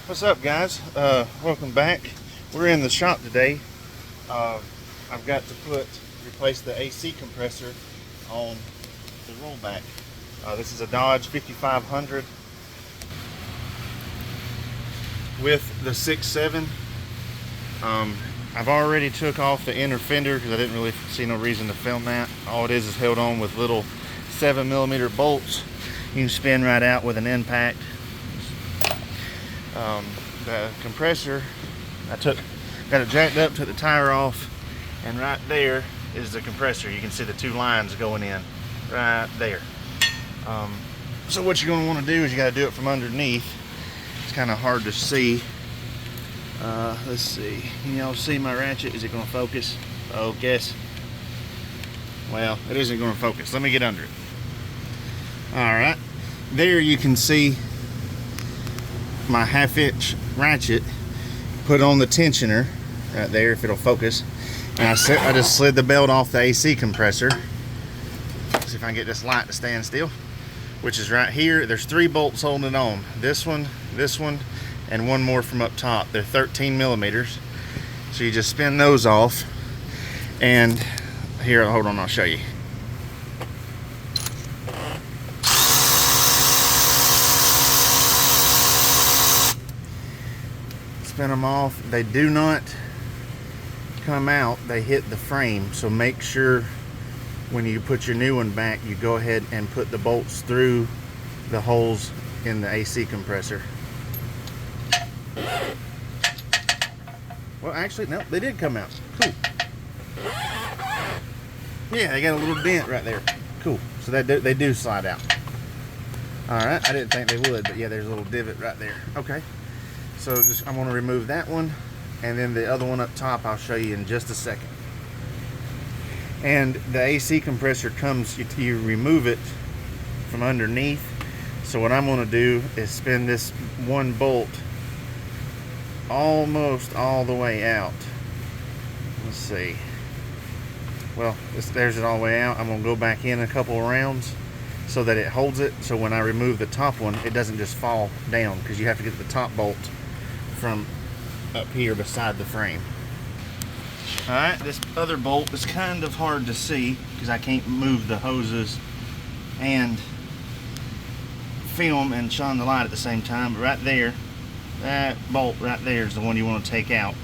What's up, guys? Welcome back. We're in the shop today. I've got to replace the AC compressor on the rollback. This is a Dodge 5500 with the 6.7. I've already took off the inner fender because I didn't really see no reason to film that. All it is held on with little 7mm bolts. You can spin right out with an impact. The compressor, got it jacked up, took the tire off, and right there is the compressor. You can see the two lines going in right there. So what you're going to want to do is you got to do it from underneath. It's kind of hard to see. Let's see. Can y'all see my ratchet? Is it going to focus? Oh, guess. Well, it isn't going to focus. Let me get under it. Alright. There you can see my 1/2" ratchet. Put on the tensioner right there if it'll focus. And I just slid the belt off the AC compressor. See if I can get this light to stand still. Which is right here. There's 3 bolts holding it on. This one, and one more from up top. They're 13mm. So you just spin those off. And here, hold on, I'll show you. Spin them off. They do not come out, they hit the frame. So make sure when you put your new one back, you go ahead and put the bolts through the holes in the AC compressor. Well, actually, no, they did come out. Cool. Yeah, they got a little dent right there. Cool. So they do slide out. Alright, I didn't think they would, but yeah, there's a little divot right there. Okay. So I'm going to remove that one, and then the other one up top I'll show you in just a second. And the AC compressor comes, you remove it from underneath. So what I'm going to do is spin this one bolt almost all the way out. Let's see. Well, there's it all the way out. I'm going to go back in a couple of rounds so that it holds it. So when I remove the top one, it doesn't just fall down, because you have to get the top bolt from up here beside the frame. Alright, this other bolt is kind of hard to see because I can't move the hoses and film and shine the light at the same time. But right there, that bolt right there is the one you want to take out.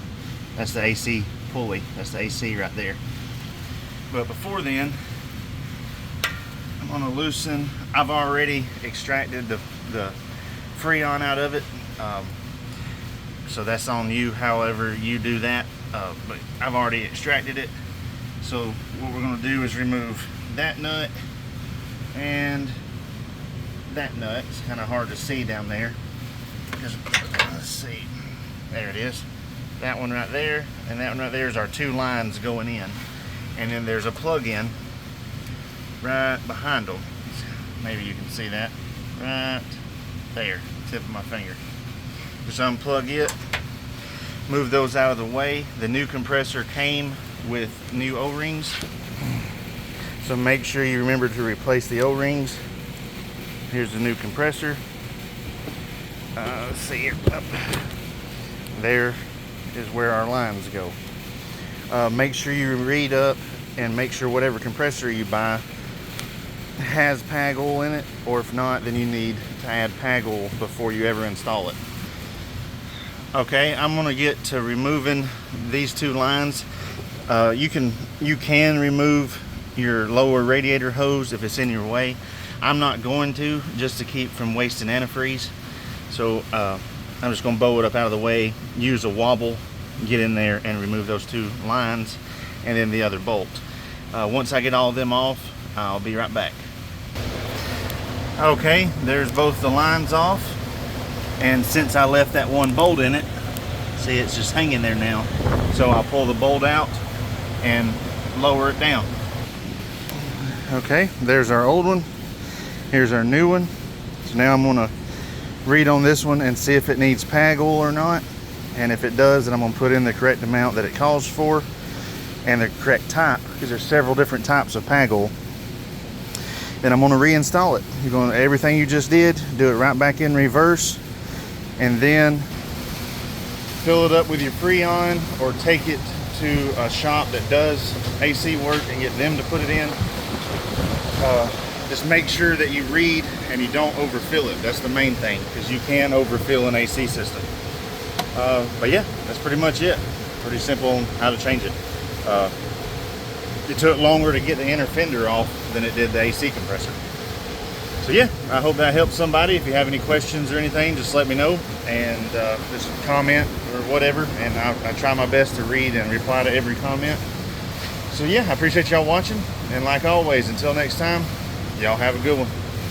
That's the AC pulley. That's the AC right there. But before then, I'm going to loosen. I've already extracted the Freon out of it. So that's on you, however you do that. But I've already extracted it. So what we're going to do is remove that nut and that nut. It's kind of hard to see down there. Let's see. There it is. That one right there and that one right there is our 2 lines going in. And then there's a plug-in right behind them. Maybe you can see that. Right there. Tip of my finger. Just unplug it, move those out of the way. The new compressor came with new O-rings, so make sure you remember to replace the O-rings. Here's the new compressor. Let's see here. Up. There is where our lines go. Make sure you read up and make sure whatever compressor you buy has PAG oil in it, or if not, then you need to add PAG oil before you ever install it. Okay, I'm going to get to removing these 2 lines. You can remove your lower radiator hose if it's in your way. I'm not going to, just to keep from wasting antifreeze. So I'm just going to bow it up out of the way, use a wobble, get in there and remove those 2 lines and then the other bolt. Once I get all of them off, I'll be right back. Okay, there's both the lines off. And since I left that one bolt in it, see, it's just hanging there now. So I'll pull the bolt out and lower it down. Okay, there's our old one. Here's our new one. So now I'm gonna read on this one and see if it needs PAG oil or not. And if it does, then I'm gonna put in the correct amount that it calls for and the correct type, because there's several different types of PAG oil. Then I'm gonna reinstall it. You're gonna, everything you just did, do it right back in reverse. And then fill it up with your Freon or take it to a shop that does AC work and get them to put it in. Just make sure that you read and you don't overfill it. That's the main thing, because you can overfill an AC system. But yeah, that's pretty much it. Pretty simple on how to change it. It took longer to get the inner fender off than it did the AC compressor. So yeah, I hope that helps somebody. If you have any questions or anything, just let me know, and just comment or whatever, and I try my best to read and reply to every comment. So yeah, I appreciate y'all watching, and like always, until next time, y'all have a good one.